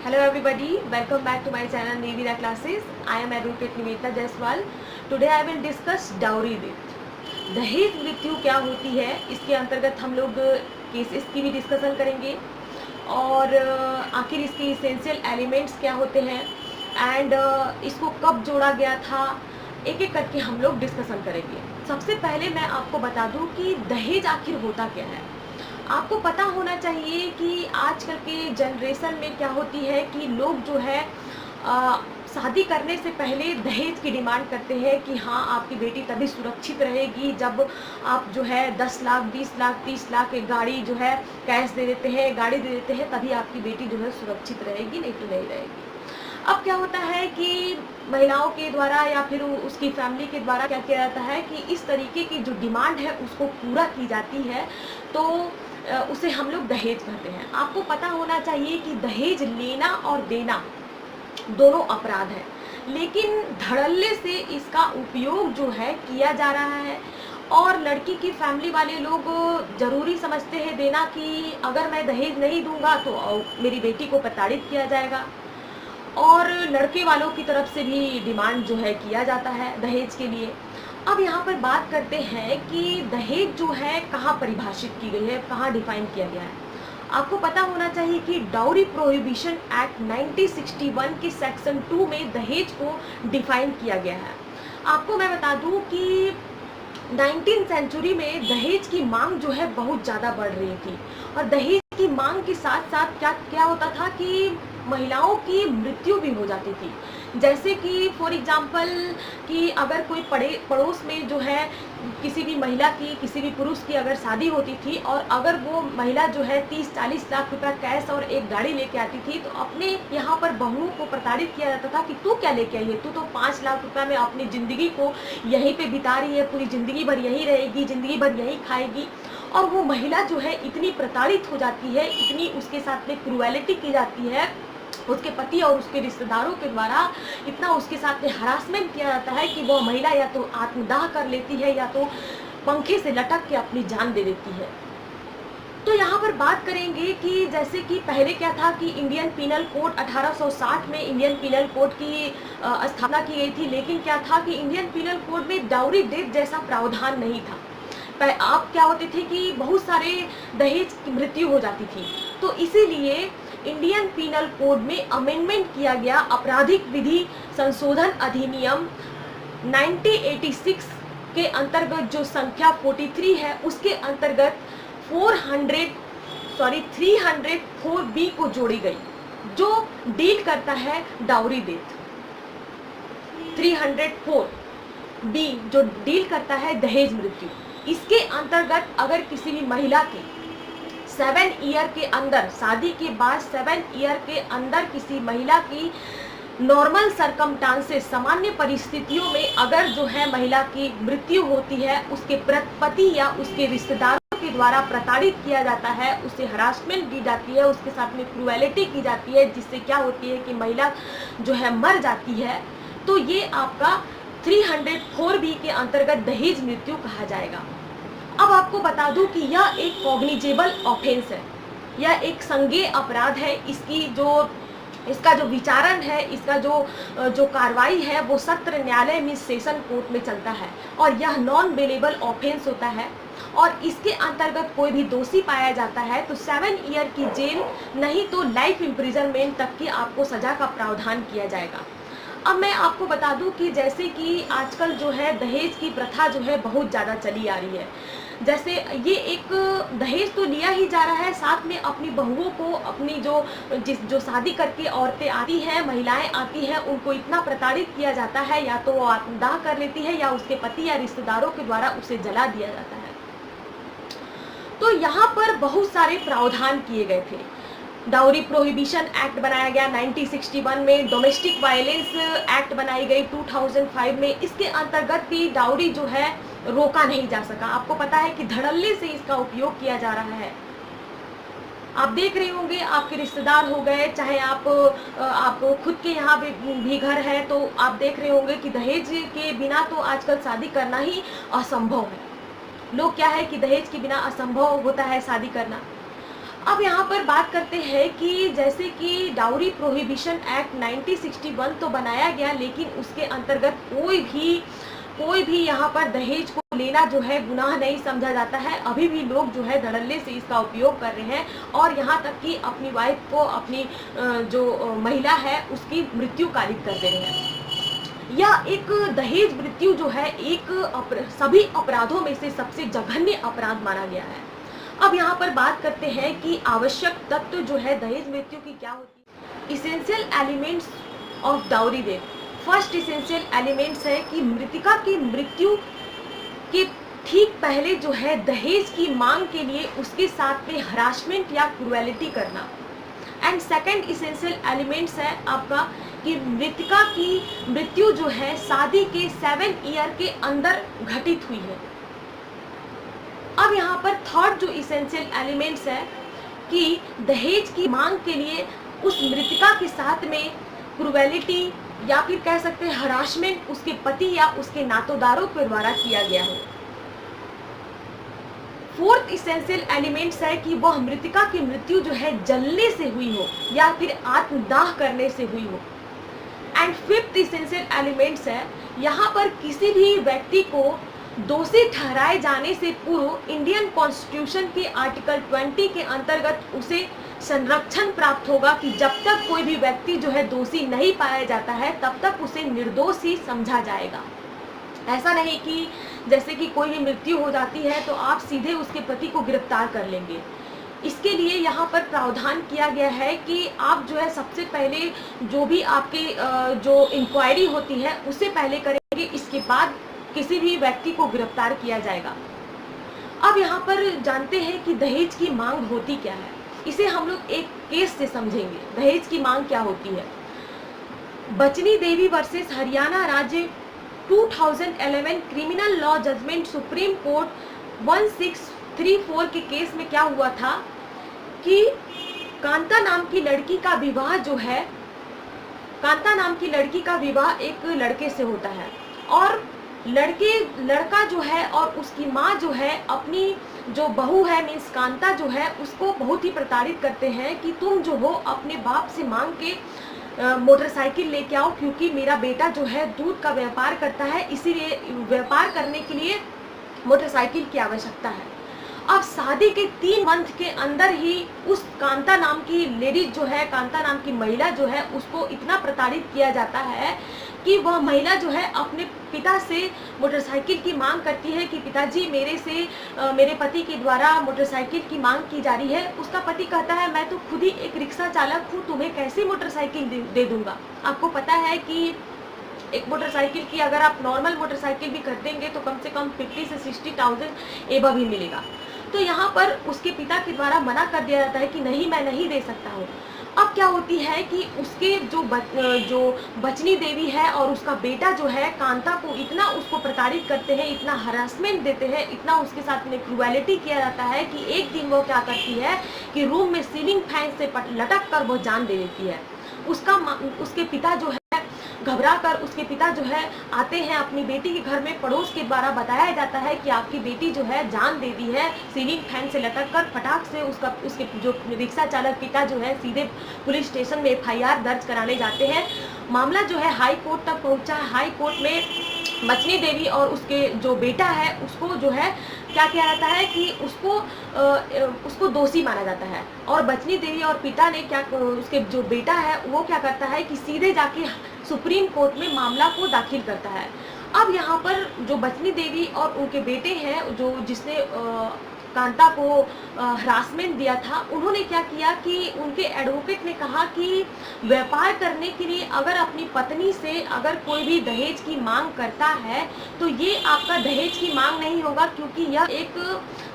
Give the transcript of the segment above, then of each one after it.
Hello everybody, welcome back to my channel Nivida Classes. I am Advocate Nivedita Jaiswal. Today I will discuss dowry death. दहेज मृत्यु क्या होती है, इसके अंतर्गत हम लोग केसेस की भी डिस्कशन करेंगे और आखिर इसके इसेंशियल एलिमेंट्स क्या होते हैं एंड इसको कब जोड़ा गया था, एक एक करके हम लोग डिस्कशन करेंगे। सबसे पहले मैं आपको बता दूं कि दहेज आखिर होता क्या है। आपको पता होना चाहिए कि आजकल के जनरेशन में क्या होती है कि लोग जो है शादी करने से पहले दहेज की डिमांड करते हैं कि हाँ आपकी बेटी तभी सुरक्षित रहेगी जब आप जो है 10 लाख 20 लाख 30 लाख एक गाड़ी जो है कैश दे देते हैं, गाड़ी दे देते हैं, तभी आपकी बेटी जो है सुरक्षित रहेगी, नहीं तो नहीं रहेगी। अब क्या होता है कि महिलाओं के द्वारा या फिर उसकी फैमिली के द्वारा क्या किया जाता है कि इस तरीके की जो डिमांड है उसको पूरा की जाती है, तो उसे हम लोग दहेज कहते हैं। आपको पता होना चाहिए कि दहेज लेना और देना दोनों अपराध है, लेकिन धड़ल्ले से इसका उपयोग जो है किया जा रहा है और लड़की की फैमिली वाले लोग जरूरी समझते हैं देना कि अगर मैं दहेज नहीं दूंगा तो मेरी बेटी को प्रताड़ित किया जाएगा, और लड़के वालों की तरफ से भी डिमांड जो है किया जाता है दहेज के लिए। अब यहाँ पर बात करते हैं कि दहेज जो है कहाँ परिभाषित की गई है, कहाँ डिफाइन किया गया है। आपको पता होना चाहिए कि डाउरी प्रोहिबिशन एक्ट 1961 के सेक्शन 2 में दहेज को डिफाइन किया गया है। आपको मैं बता दूं कि 19th सेंचुरी में दहेज की मांग जो है बहुत ज़्यादा बढ़ रही थी, और दहेज की मांग के साथ साथ क्या क्या होता था कि महिलाओं की मृत्यु भी हो जाती थी। जैसे कि फॉर एग्जांपल कि अगर कोई पड़ोस में जो है किसी भी महिला की, किसी भी पुरुष की अगर शादी होती थी और अगर वो महिला जो है 30-40 लाख रुपया कैश और एक गाड़ी लेके आती थी, तो अपने यहाँ पर बहुओं को प्रताड़ित किया जाता था कि तू क्या लेके आई है, तू तो 5 लाख रुपया में अपनी ज़िंदगी को यहीं पे बिता रही है, पूरी ज़िंदगी भर यहीं रहेगी, ज़िंदगी भर यहीं खाएगी। और वो महिला जो है इतनी प्रताड़ित हो जाती है, इतनी उसके साथ में क्रूएलिटी की जाती है, उसके पति और उसके रिश्तेदारों के द्वारा इतना उसके साथ में हरासमेंट किया जाता है कि वो महिला या तो आत्मदाह कर लेती है या तो पंखे से लटक के अपनी जान दे देती है। तो यहाँ पर बात करेंगे कि जैसे कि पहले क्या था कि इंडियन पीनल कोड 1860 में इंडियन पीनल कोड की स्थापना की गई थी, लेकिन क्या था कि इंडियन पीनल कोड में डाउरी डेथ जैसा प्रावधान नहीं था। आप क्या होते थे कि बहुत सारे दहेज की मृत्यु हो जाती थी, तो इसीलिए इंडियन पीनल कोड में अमेंडमेंट किया गया आपराधिक विधि संशोधन अधिनियम 1986 के अंतर्गत जो संख्या 43 है उसके अंतर्गत 304B को जोड़ी गई, जो डील करता है डाउरी डेथ। 304B जो डील करता है दहेज मृत्यु। इसके अंतर्गत अगर किसी भी महिला की 7 ईयर के अंदर, शादी के बाद 7 ईयर के अंदर किसी महिला की नॉर्मल सरकमस्टांसेस, सामान्य परिस्थितियों में अगर जो है महिला की मृत्यु होती है, उसके पति या उसके रिश्तेदारों के द्वारा प्रताड़ित किया जाता है, उसे हरासमेंट दी जाती है, उसके साथ में क्रूएलिटी की जाती है, जिससे क्या होती है कि महिला जो है मर जाती है, तो ये आपका 304B के अंतर्गत दहेज मृत्यु कहा जाएगा। अब आपको बता दूं कि यह एक कॉग्निजेबल ऑफेंस है, यह एक संज्ञेय अपराध है। इसका जो विचारण है, इसका जो कार्रवाई है वो सत्र न्यायालय में सेशन कोर्ट में चलता है, और यह नॉन बेलेबल ऑफेंस होता है, और इसके अंतर्गत कोई भी दोषी पाया जाता है तो 7 ईयर की जेल नहीं तो लाइफ इम्प्रिजनमेंट तक की आपको सजा का प्रावधान किया जाएगा। अब मैं आपको बता दूं कि जैसे कि आजकल जो है दहेज की प्रथा जो है बहुत ज़्यादा चली आ रही है। जैसे ये एक दहेज तो लिया ही जा रहा है, साथ में अपनी बहुओं को, अपनी जो शादी करके औरतें आती हैं, महिलाएं आती हैं, उनको इतना प्रताड़ित किया जाता है, या तो वो आत्मदाह कर लेती है या उसके पति या रिश्तेदारों के द्वारा उसे जला दिया जाता है। तो यहाँ पर बहुत सारे प्रावधान किए गए थे। डाउरी प्रोहिबिशन एक्ट बनाया गया 1961 में, डोमेस्टिक वायलेंस एक्ट बनाई गई 2005 में। इसके अंतर्गत भी डाउरी जो है रोका नहीं जा सका। आपको पता है कि धड़ल्ले से इसका उपयोग किया जा रहा है। आप देख रहे होंगे, आपके रिश्तेदार हो गए, चाहे आप खुद के यहाँ भी घर है, तो आप देख रहे होंगे कि दहेज के बिना तो आजकल शादी करना ही असंभव है। लोग क्या है कि दहेज के बिना असंभव होता है शादी करना। अब यहाँ पर बात करते हैं कि जैसे कि डाउरी प्रोहिबिशन एक्ट 1961 तो बनाया गया, लेकिन उसके अंतर्गत कोई भी यहाँ पर दहेज को लेना जो है गुनाह नहीं समझा जाता है। अभी भी लोग जो है धड़ल्ले से इसका उपयोग कर रहे हैं और यहाँ तक कि अपनी वाइफ को, अपनी जो महिला है उसकी मृत्यु कारित कर दे रहे हैं। यह एक दहेज मृत्यु जो है एक सभी अपराधों में से सबसे जघन्य अपराध माना गया है। अब यहाँ पर बात करते हैं कि आवश्यक तत्व जो है दहेज मृत्यु की क्या होती है। Essential elements of dowry rape. First essential elements है कि मृतिका की मृत्यु के ठीक पहले जो है दहेज की मांग के लिए उसके साथ में हरासमेंट या क्रूएलिटी करना। एंड सेकंड इसेंशियल एलिमेंट्स है आपका कि मृतिका की मृत्यु जो है शादी के 7 ईयर के अंदर घटित हुई है। अब यहाँ पर थर्ड जो इसेंशियल एलिमेंट्स है कि दहेज की मांग के लिए उस मृतिका के साथ में क्रूएलिटी या फिर कह सकते हैं हरासमेंट उसके पति या उसके नातोदारों के द्वारा किया गया हो। फोर्थ इसेंशियल एलिमेंट्स है कि वह मृतिका की मृत्यु जो है जलने से हुई हो या फिर आत्मदाह करने से हुई हो। एंड फिफ्थ इसेंशियल एलिमेंट्स है यहाँ पर किसी भी व्यक्ति को दोषी ठहराए जाने से पूर्व इंडियन कॉन्स्टिट्यूशन के आर्टिकल 20 के अंतर्गत उसे संरक्षण प्राप्त होगा कि जब तक कोई भी व्यक्ति जो है दोषी नहीं पाया जाता है तब तक उसे निर्दोष ही समझा जाएगा। ऐसा नहीं कि जैसे कि कोई भी मृत्यु हो जाती है तो आप सीधे उसके पति को गिरफ्तार कर लेंगे। इसके लिए यहाँ पर प्रावधान किया गया है कि आप जो है सबसे पहले जो भी आपके जो इंक्वायरी होती है उससे पहले करेंगे, इसके बाद किसी भी व्यक्ति को गिरफ्तार किया जाएगा। अब यहाँ पर जानते हैं कि दहेज की मांग होती क्या है। इसे हम लोग एक केस से समझेंगे। दहेज की मांग क्या होती है। बचनी देवी वर्सेस हरियाणा राज्य 2011 criminal law judgment Supreme Court 1634 के केस में क्या हुआ था कि कांता नाम की लड़की का विवाह जो है, कांता नाम की लड़की का विवाह एक लड़के से होता है और लड़का जो है और उसकी माँ जो है अपनी जो बहू है मीन्स कांता जो है उसको बहुत ही प्रताड़ित करते हैं कि तुम जो हो अपने बाप से मांग के मोटरसाइकिल लेके आओ, क्योंकि मेरा बेटा जो है दूध का व्यापार करता है, इसीलिए व्यापार करने के लिए मोटरसाइकिल की आवश्यकता है। अब शादी के 3 मंथ के अंदर ही उस कांता नाम की लेडीज जो है, कांता नाम की महिला जो है उसको इतना प्रताड़ित किया जाता है कि वह महिला जो है अपने पिता से मोटरसाइकिल की मांग करती है कि पिताजी मेरे पति के द्वारा मोटरसाइकिल की मांग की जा रही है। उसका पति कहता है मैं तो खुद ही एक रिक्शा चालक हूँ, तुम्हें कैसे मोटरसाइकिल दे दूंगा। आपको पता है कि एक मोटरसाइकिल की अगर आप नॉर्मल मोटरसाइकिल भी खरीदेंगे तो कम से कम 50 से 60,000 एबव ही मिलेगा। तो यहाँ पर उसके पिता के द्वारा मना कर दिया जाता है कि नहीं, मैं नहीं दे सकता हूँ। अब क्या होती है कि उसके जो बचनी देवी है और उसका बेटा जो है कांता को इतना उसको प्रताड़ित करते हैं, इतना हरासमेंट देते हैं, इतना उसके साथ में क्रूएलिटी किया जाता है कि एक दिन वो क्या करती है कि रूम में सीलिंग फैन से लटक कर वो जान दे देती है। उसके पिता जो है घबरा कर उसके पिता जो है आते हैं अपनी बेटी के घर में। पड़ोस के द्वारा बताया जाता है कि आपकी बेटी जो है जान दे दी है सीलिंग फैन से लटक कर। फटाक से उसके जो रिक्शा चालक पिता जो है सीधे पुलिस स्टेशन में FIR दर्ज कराने जाते हैं। मामला जो है हाई कोर्ट तक पहुंचा है। हाई कोर्ट में बचनी देवी और उसके जो बेटा है उसको जो है क्या किया जाता है कि उसको दोषी माना जाता है और बचनी देवी और पिता ने क्या, उसके जो बेटा है वो क्या करता है कि सीधे जाके सुप्रीम कोर्ट में मामला को दाखिल करता है। अब यहाँ पर जो बचनी देवी और उनके बेटे हैं जो जिसने कांता को हरासमेंट दिया था, उन्होंने क्या किया कि उनके एडवोकेट ने कहा कि व्यापार करने के लिए अगर अपनी पत्नी से अगर कोई भी दहेज की मांग करता है तो ये आपका दहेज की मांग नहीं होगा, क्योंकि यह एक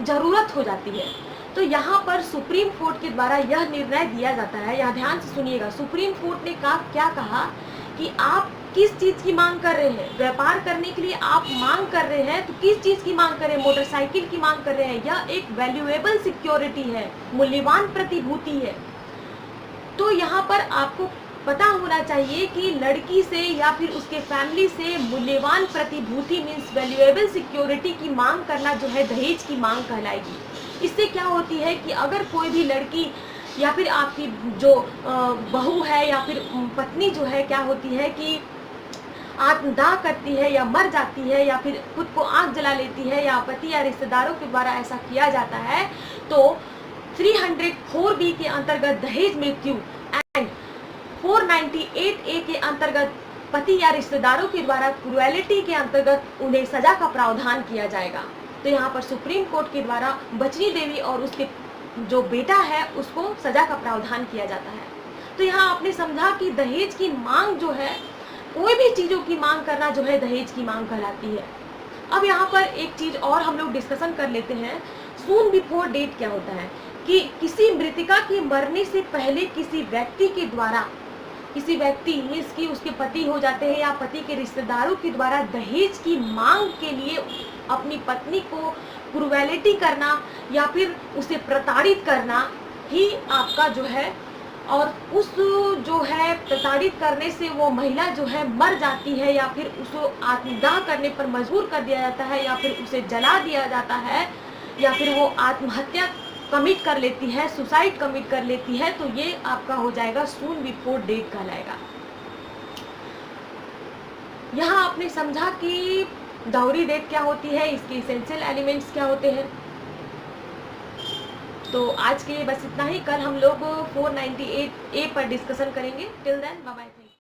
ज़रूरत हो जाती है। तो यहाँ पर सुप्रीम कोर्ट के द्वारा यह निर्णय दिया जाता है। यहाँ ध्यान से सुनिएगा। सुप्रीम कोर्ट ने क्या कहा कि आप किस चीज़ की मांग कर रहे हैं। व्यापार करने के लिए आप मांग कर रहे हैं तो किस चीज़ की मांग कर रहे हैं। मोटरसाइकिल की मांग कर रहे हैं। यह एक वैल्यूएबल सिक्योरिटी है, मूल्यवान प्रतिभूति है। तो यहाँ पर आपको पता होना चाहिए कि लड़की से या फिर उसके फैमिली से मूल्यवान प्रतिभूति मीन्स वैल्यूएबल सिक्योरिटी की मांग करना जो है दहेज की मांग कहलाएगी। इससे क्या होती है कि अगर कोई भी लड़की या फिर आपकी जो बहू है या फिर पत्नी जो है, क्या होती है कि आत्मदाह करती है या मर जाती है या फिर खुद को आग जला लेती है या पति या रिश्तेदारों के द्वारा ऐसा किया जाता है, तो 304B के अंतर्गत दहेज मृत्यु एंड 498A के अंतर्गत पति या रिश्तेदारों के द्वारा क्रुएलिटी के अंतर्गत उन्हें सजा का प्रावधान किया जाएगा। तो यहाँ पर सुप्रीम कोर्ट के द्वारा बचनी देवी और उसके जो बेटा है उसको सजा का प्रावधान किया जाता है। तो यहाँ आपने समझा कि दहेज की मांग जो है, कोई भी चीजों की मांग करना जो है दहेज की मांग कहलाती है। अब यहाँ पर एक चीज और हम लोग डिस्कशन कर लेते हैं, सून बिफोर डेट क्या होता है कि किसी मृतिका की मरने से पहले किसी व्यक्ति के द्वारा, किसी व्यक्ति मीन्स कि उसके पति हो जाते हैं या पति के रिश्तेदारों के द्वारा दहेज की मांग के लिए अपनी पत्नी को क्रुएलिटी करना या फिर उसे प्रताड़ित करना ही आपका जो है, और उस जो है प्रताड़ित करने से वो महिला जो है मर जाती है या फिर उसको आत्मदाह करने पर मजबूर कर दिया जाता है या फिर उसे जला दिया जाता है या फिर वो आत्महत्या कमिट कर लेती है, सुसाइड कमिट कर लेती है, तो ये आपका हो जाएगा सून बिफोर डेट कहलाएगा। यहाँ आपने समझा कि डाउरी डेट क्या होती है, इसके इसेंशियल एलिमेंट्स क्या होते हैं। तो आज के लिए बस इतना ही। कल हम लोग 498A पर डिस्कशन करेंगे। Till then bye bye.